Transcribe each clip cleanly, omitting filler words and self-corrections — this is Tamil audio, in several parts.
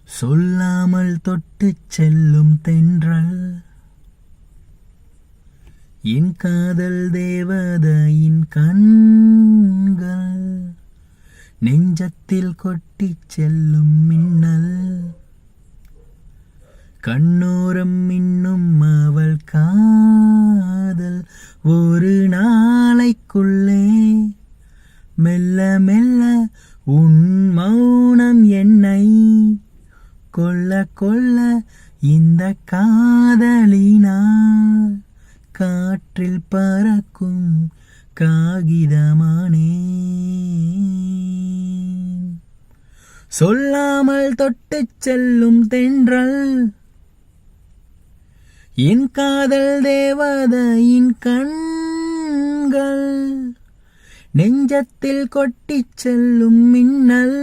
சொல்லாமல் தொட்டுச் செல்லும் தென்றல் என் காதல் தேவதையின் கண்கள் நெஞ்சத்தில் கொட்டிச் செல்லும் மின்னல் கண்ணோரம் இன்னும் அவள் காதல் ஒரு நாளைக்குள்ளே மெல்ல மெல்ல உன் மௌனம் என்னை கொல்ல கொல்ல இந்த காதலினால் காற்றில் பறக்கும் காகிதமானே சொல்லாமல் தொட்டுச் செல்லும் தென்றல் என் காதல் தேவதையின் கண்கள் நெஞ்சத்தில் கொட்டிச் செல்லும் மின்னல்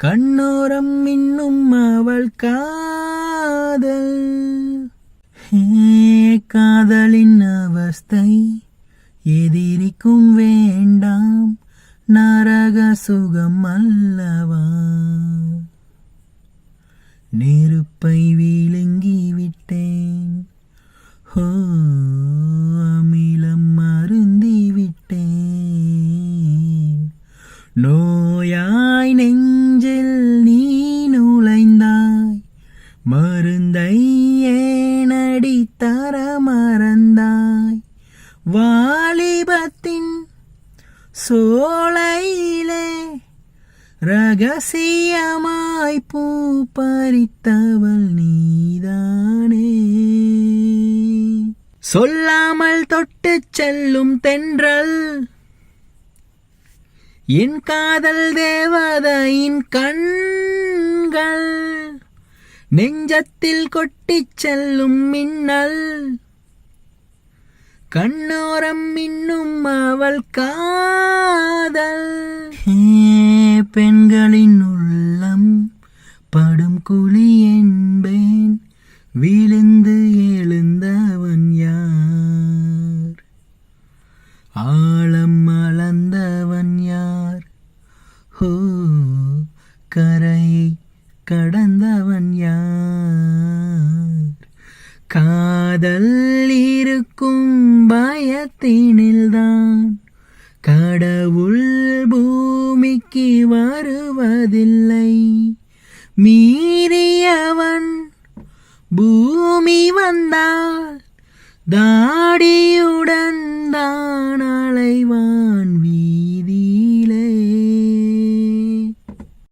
கண்ணோரம் இன்னும் அவள் காதல் காதலின் அவஸ்தை எதிரிக்கும் வேண்டாம் நரக சுகம் அல்லவா நெருப்பை விழுங்கி விட்டேன் அமிலம் மருந்தி விட்டேன் நோயாய் நெஞ்சில் நீ நுழைந்தாய் மருந்தை ஏனடி தர மறந்தாய் வாலிபத்தின் சோலையிலே ரகசியமாய் பூ பறித்தவள் நீதானே சொல்லாமல் தொட்டுச் செல்லும் தென்றல் என் காதல் தேவதையின் கண்கள் நெஞ்சத்தில் கொட்டிச் செல்லும் மின்னல் கண்ணோரம் இன்னும் அவள் காதல் பெண்களின் உள்ளம் படும் குழி என்பேன் விழுந்து எழுந்தவன் யார் ஆழம் அளந்தவன் யார் கரையை கடந்தவன் யார் காதல் இருக்கும் பயத்தினில்தான் கடவுள் பூமிக்கு வருவதில்லை மீறியவன் பூமி வந்தால் தாடியுடன் தான் அலைவான்